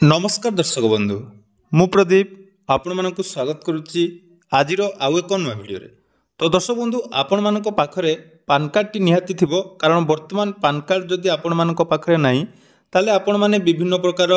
नमस्कार दर्शक बंधु मु प्रदीप आपण मानक स्वागत करुच्ची आज आउ एक नुआ भिडियो तो दर्शक बंधु आपण मानक पाखरे पान कार्ड टी निहाती थिबो कारण वर्तमान पान कार्ड जदि आपण मानक पाखरे नाही ताले आपण माने विभिन्न प्रकार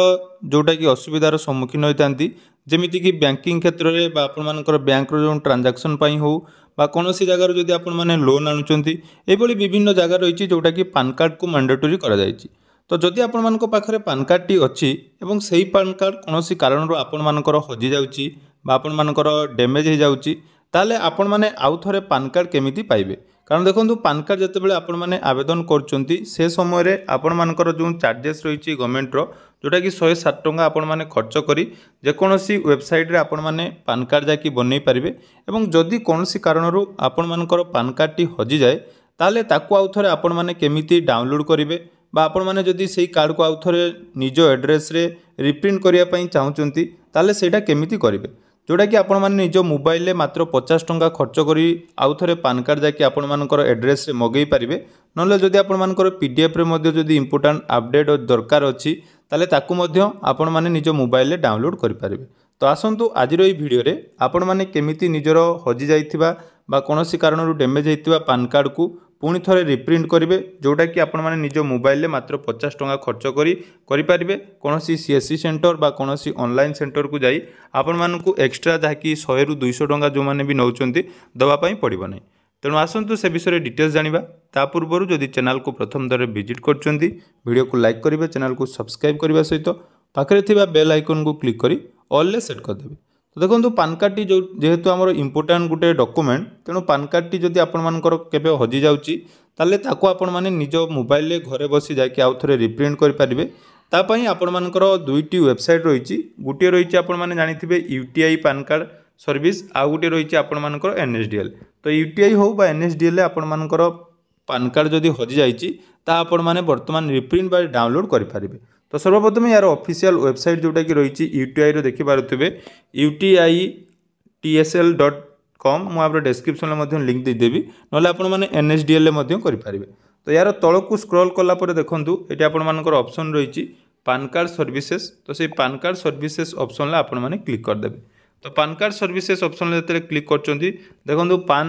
जोटा कि असुविधार सम्मुखीन होइतांती जेमिति कि बैंकिंग क्षेत्र में बा आपण मानकर बैंक रो जो ट्रांजैक्शन पई हो बा कोनोसी जगार जदि आपण माने लोन आनुचंती एभली विभिन्न जगह रहिछि जोटा कि पान कार्ड को मैंडेटरी करा जायछि। तो जदि आपण मानक पाखरे पान कार्ड टी अछि एवं सही पान कार्ड कोनोसी कारण आपण मानकर हजि जाउछि बा आपण मानकर डैमेज हो जाउछि ताले आपण माने आउ थरे पान कार्ड केमिति पाइबे कारण देखंतु पान कार्ड जते बेले आपण माने आवेदन करचंती से समय रे आपण मानकर जो चार्जेस रहिछि गवर्नमेंट रो जोटा कि 107 टंका आपण माने खर्च करी जे कोनोसी वेबसाइट रे आपण माने पान कार्ड जाकी बनै परिबे एवं जदि कोनोसी कारण रो आपण मानकर पान कार्ड टी हजि जाए ताले ताकू आउ थरे आपण माने केमिति डाउनलोड करिवे बा आपण माने जदि सेही कार्ड को आउ थरे निज एड्रेस रे रिप्रिंट करिया पई चाहुचंती ताले सेटा केमिति करिवे जोटा कि आपण माने निज मोबाइल ले मात्र 50 टंका खर्च करी आउ थरे पान कार्ड जाकी आपण मानकर एड्रेस रे मगै परिबे नले जदि आपण मानकर पीडीएफ रे मध्ये जदि इंपोर्टेंट अपडेट दरकार अछि ताले ताकू मध्ये आपण माने निज मोबाइल ले डाउनलोड करि परिबे। तो आसंतु आजिर एई भिडियो रे आपण माने केमिति निजरो हजि जाइथिबा बा कोनोसी कारणरू डैमेज हेतिबा पान कार्ड को पुणी थरे रिप्रिंट करेंगे जोटा कि आपण माने निज मोबाइल ले मात्र 50 टंका खर्च करि पारिबे कोनोसी सीएससी सेंटर बा कोनोसी ऑनलाइन सेंटर को जाई आपण मानकू एक्स्ट्रा जहाँकि 100 रु 200 टंका जो माने भी नौचंती दवा पई पड़िबो नै। तेणु आसंतु से विषय डिटेल्स जानिबा ता पूर्वरु जदि चैनल को प्रथम दरे विजिट करचंती वीडियो को लाइक करिवे चैनल को सब्सक्राइब करबा सहित पाखरे थिबा बेल आइकन को क्लिक करी ऑल ले सेट कर देबे। तो देखो पान कार्ड टी जो जेहेतु आमर इंपोर्टाट गोटे डॉक्यूमेंट तेणु पान कार्ड टी जदि आपण मानकर केबे हजि जाउची ताले ताको आपण माने निज मोबाइल ले घरे बसी जाके आउ थरे रिप्रिंट करि परिबे। ता पई आपण मानकर दुईटी वेबसाइट रहिछि गुटे रहिछि आपण माने जानिथिबे यूटीआई पान कार्ड सर्विस आउ गुटे रहिछि आपण मानकर एनएसडीएल। तो यूटीआई हो बा एनएसडीएल आपण मानकर पान कार्ड जदि हजि जाइछि ता आपण माने वर्तमान रिप्रिंट बा डाउनलोड करि परिबे। तो सर्वप्रथम यार ऑफिशियल वेबसाइट जोटा कि रही यूटीआई रो देखि पारुथिबे utiitsl.com मु आपरे डिस्क्रिप्शन में लिंक दे देबी नले आपण माने एनएसडीएल ले मध्य करि पारिबे। तो यार तळकु स्क्रॉल कला परे देखंतु एटी आपण मानकर ऑप्शन रही पान कार्ड सर्विसेज। तो से पान कार्ड सर्विसेज ऑप्शन ले आपण माने क्लिक कर देबे। तो पान कार्ड सर्विसेज ऑप्शन ले जते क्लिक करचंती देखंतु पान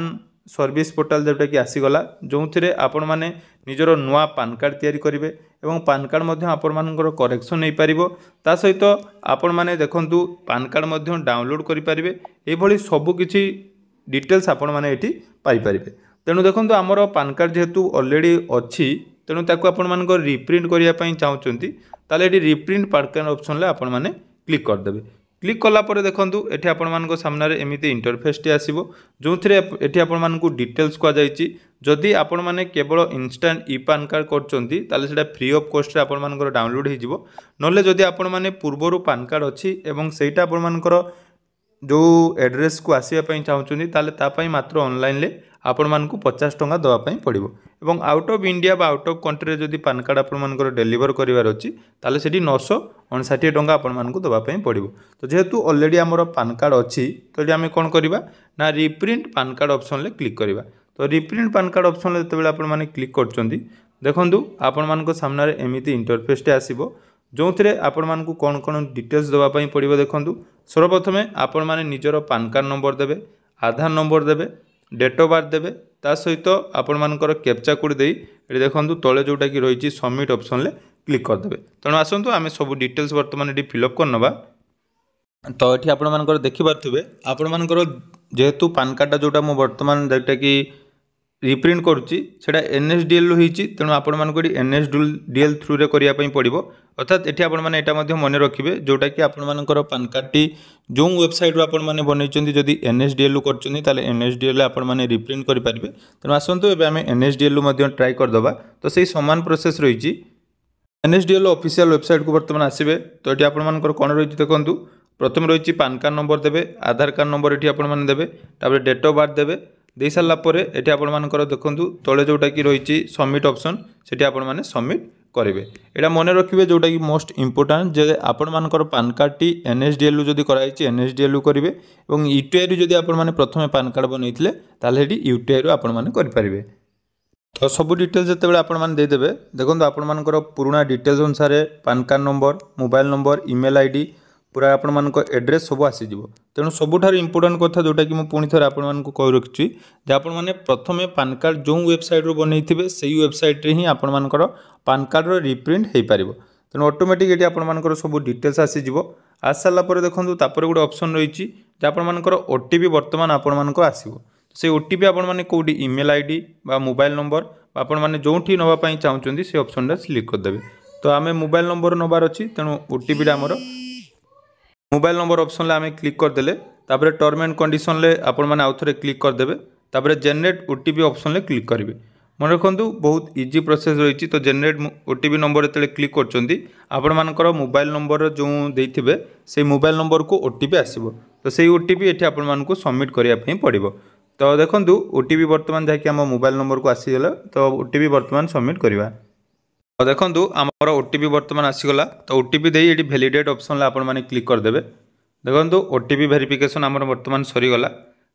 सर्विस पोर्टाल जोटा कि आसीगला जो थे आपण मैंने निजर नुआ पान कार्ड तैयारी करेंगे और पान कार्ड मध्य आपण मानकर करेक्शन नहीं पारिबो ता सहित आपण माने देखंतु पान कार्ड मध्य डाउनलोड करि पारिबे एभली सब किछि डिटेल्स आपण माने एठी पाई पारिबे। तेणु देखंतु हमर पान कार्ड जेहेतु ऑलरेडी अछि तेणु ताको आपण मानकर रिप्रिंट करिया पई चाहुचंती ताले एठी रिप्रिंट पान कार्ड ऑप्शन ले आपण माने क्लिक कर देबे। क्लिक कला परे देखंतु एठी आपण मानको सामने रे एमिति इंटरफेस टी आसीबो जो थरे एठी आपण मानको डिटेल्स को जाईची जदि आपण माने केवल इंस्टेंट ई पान कार्ड करचंती ताले सेटा फ्री ऑफ कॉस्ट रे आपण मानकर डाउनलोड हे जिवो नले जदि आपण माने पूर्वरु पान कार्ड अछि एवं सेटा आपण मानकर जो एड्रेस को आसीया पई चाहुचंती ताले ता पई मात्र ऑनलाइन ले आपण मानकू 50 टंका दवा पई पड़िबो एवं आउट ऑफ इंडिया बा आउट ऑफ कंट्री रे जदि पान कार्ड आपण मानकर डिलीवर करिवार अछि ताले सेठी 959 टंका आपण मानकू दवा पई पड़िबो। तो जेहेतु ऑलरेडी हमर पान कार्ड अछि तो एटी आमे कोन करिबा ना रिप्रिंट पान कार्ड ऑप्शन ले क्लिक करिबा। तो रिप्रिंट पान कार्ड ऑप्शन ले जते बेले आपण माने क्लिक करचंती देखंतु आपण मानको सामने रे एमिति इंटरफेस टे आसीबो जो थे आपण मानकू कोन कोन डिटेल्स दवा पई पड़िबो। देखंतु सर्वप्रथमे आपण माने निजरो पान कार्ड नंबर देबे आधार नंबर देबे डेट ऑफ बर्थ देबे ता सहित आपण मानकर कैप्चा कोड देई एठी देखंतु तळे जोटा कि रहिछि सबमिट ऑप्शन ले क्लिक कर देबे। तेणु आसंतु आमे सब डिटेल्स वर्तमान एठी फिल अप करनबा। तो एठी आपण मानकर देखि पारथुबे आपण मानकर जेहेतु पान कार्ड जोटा मो वर्तमान जोटा कि रिप्रिंट करुच्ची सेटा एनएसडीएल होईची तेणु आपण मानको एनएसडीएल थ्रू रे करिया पई पड़िबो अर्थात एठी आपण माने एटा मध्ये मने रखिबे जोटा कि आपण मानकर पान कार्ड टी जो वेबसाइट रो आपण माने बनैचंती जदि एनएसडीएल करचंती ताले एनएसडीएल आपण माने रिप्रिंट करि पारिबे। तेणु आसंतु एबे आमे एनएसडीएल मध्ये ट्राई कर दबा। तो सेही समान प्रोसेस रहिची एनएसडीएल ऑफिशियल वेबसाइट को वर्तमान आसीबे। तो एठी आपण मानकर कोन रहिची देखंतु प्रथम रहिची पान कार्ड नंबर देबे आधार कार्ड नंबर एठी आपण माने देबे तापर डेट ऑफ बर्थ देबे दे सारा पर एठी आपण मानकर देखंतु तळे जोटा कि रहिछि सबमिट ऑप्शन सेठी आपण माने सबमिट करेंगे। एटा मन रखिए जोटा कि मोस्ट इंपोर्टेंट जे आपण मानकर पान कार्ड टी एनएसडीएल जदि कराइछि एनएसडीएल करेंगे और यूटीआई जदि आपण माने प्रथमे पान कार्ड बनैथिले ताले एठी यूटीआई आपण माने करि परिबे। तो सब डिटेल्स जिते आपण मैंने देदेवे देखो आपर पुराना डिटेल्स अनुसार PAN card number mobile number email ID पूरा आपण मान एड्रेस सब आसीज तेणु सबुठार इंपोर्टाट कथा जोटा कि मुझे पुणी थे आपण कही रखी आपण मैंने प्रथम पान कार्ड जो वेबसाइट बनई थे से वेबसाइट रे ही आपण मानकर पान कार्ड रिप्रिंट हो पार तेणु ऑटोमेटिक ये आपर सब डिटेल्स आसीज आस सारापर देखो गोटे ऑप्शन रही आपर ओटीपी बर्तमान आपण आसो से ओटीपी आपण मैंने कौटी ईमेल आईडी बा मोबाइल नंबर आपण मैंने जो नापी चाहते से ऑप्शन सिलेक्ट करदे तो आम मोबाइल नंबर नबार अच्छी तेणु ओटीपी आमर मोबाइल नंबर ऑप्शन आम क्लिक करदे तापर टर्म एंड कंडीशन ले आपण मैंने आउ थे क्लिक करदे तापर जनरेट ओटीपी ऑप्शन क्लिक करेंगे मन रखु बहुत इजी प्रोसेस रही तो जनरेट ओटीपी नंबर जो क्लिक कर मोबाइल नंबर जो देते से मोबाइल नंबर को ओटीपी आसो तो से ओटीपी ये आपको सबमिट करने पड़ो तो देखो ओटीपी बर्तमान जहाँकि आम मोबाइल नंबर को आसीगला तो ओटीपी बर्तमान सबमिट करवा तो देखो आमर ओटीपी बर्तमान आसीगला तो ओटीपी दे ये वैलिडेट ऑप्शन आप क्लिक करदे देखो ओटीपी वेरिफिकेशन आमर बर्तमान सरीगला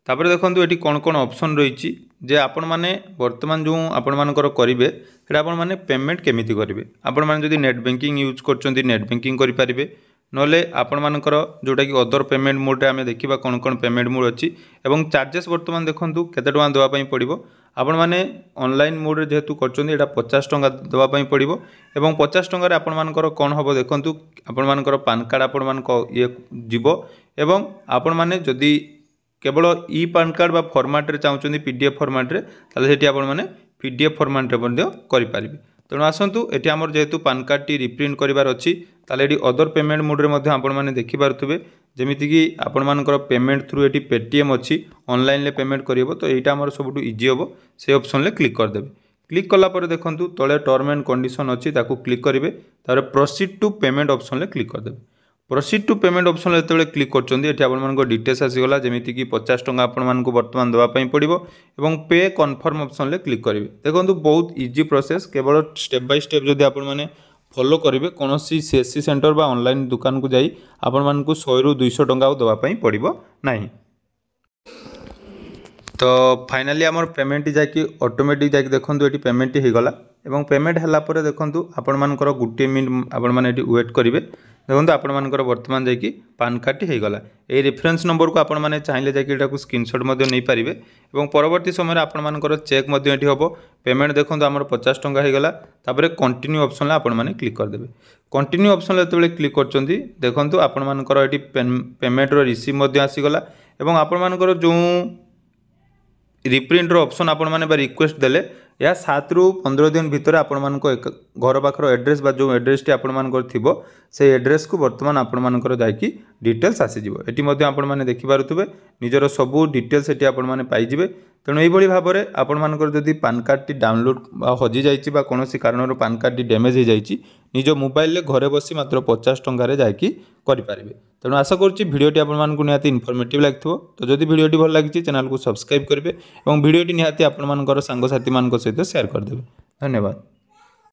तापर देखो ये कौन कौन ऑप्शन रही जे आपण मैंने बर्तमान जो आपण मानकर करेंगे से आपण मैंने पेमेंट केमी करेंगे आपण मैंने जब नेट बैंकिंग यूज कर नेट बैंकिंग करेंगे नले आपण मानकर जोटा कि अदर पेमेंट मोड आम देखा कौन कौन पेमेंट मोड अच्छी एवं चार्जेस बर्तमान देखूँ केते टଙ୍କା देवाई पड़ो आपण मैंने ऑनलाइन मोड रे जेहेतु कर 50 टଙ୍କା देवाई पड़ो एवं 50 टंकार आपण मानकर कौन हम देखूँ आपण मानकर पान कार्ड आपण मान ये जीव एवं आपण मैंने जदि केवल ई पान कार्ड बा फॉर्मेट रे चाहते पीडीएफ फॉर्मेट रे ताले सेठी आपण माने पीडीएफ फॉर्मेट रे बंद करि पारिबे तेणु आसतु एटी आमर जेहेतु पान कार्ड टी रिप्रिंट करिवार अछि ताले एटी अदर पेमेंट मोड रे मध्ये आपण माने देखि पारुथबे जेमिति कि आपण मानकर पेमेंट थ्रू एटी पेटीएम अछि ऑनलाइन ले पेमेंट करिवो तो एटा हमर सबटु इजी होबो से ऑप्शन ले क्लिक कर देबे क्लिक कला पर देखंतु तळे टर्म एंड कंडीशन अछि ताकू क्लिक करिवे तारे प्रोसीड टू पेमेंट ऑप्शन ले क्लिक कर देबे प्रोसीड टू पेमेंट ऑप्शन जो क्लिक कर डिटेल्स आसीगला जमीती कि 50 टଙ୍କା आपको बर्तमान देवाई पड़ो और पे कन्फर्म ऑप्शन क्लिक करेंगे देखो बहुत इजी प्रोसेस केवल स्टेप बाय स्टेप जब आपने फॉलो करेंगे कौन सीएससी सेंटर बा ऑनलाइन दुकान को जाई आपण 100 ରୁ 200 टଙ୍କା देवाई पड़ो ना तो फाइनाली आमर पेमेंट जाकि ऑटोमेटिक जाकि देखो ये पेमेंट हो गला एवं पेमेंट है देखो आपण मानकर गोटे मिनट आपण मैंने वेट करेंगे देखो आपण मानकर बर्तमान जाकि पान कार्ड हो गला ये रेफरेंस नंबर को आपण मैंने चाहिए जाकि स्क्रीनशॉट नहीं पारे और परवर्ती समय आपण मानकर चेक हम पेमेंट देखो आमर 50 टଙ୍କା हो गला तापर कंटिन्यू ऑप्शन आपण मैंने क्लिक करदे कंटिन्यू ऑप्शन जो क्लिक कर देखो आपण मानकर ये पेमेंट रिसीव आसीगला और आपण मानकर जो रिप्रिंट ऑप्शन आपण मैंने रिक्वेस्ट देले या 7 ରୁ 15 दिन भितर आपण मानको घर पाखर एड्रेस बा जो एड्रेस टी आपण मानकर थिबो से एड्रेस को वर्तमान आपण मानकर जाकी डिटेल्स आसी जिवो एटी मध्ये आपण माने देखि पारुथबे निजर सब डिटेल्स एटी आपण माने पाई जिवे तेणु एभली भाव में आपण मानकर जदि पान कार्ड टी डाउनलोड हजि जाइछि बा कोनोसी कारणर पान कार्ड टी डैमेज हो जाइछि निज मोबाइल ले घरे बसी मात्र 50 टंका जाकि करि पारिबे तेणु आशा करुच्ची भिडियोटी आपको निहाती इनफॉर्मेटिव लगी तो जदि भिडियोटी भल लगी चैनल को सब्सक्राइब करेंगे और भिडियोटी निहाती आपण सांगसाथी मान सहित शेयर करदे धन्यवाद।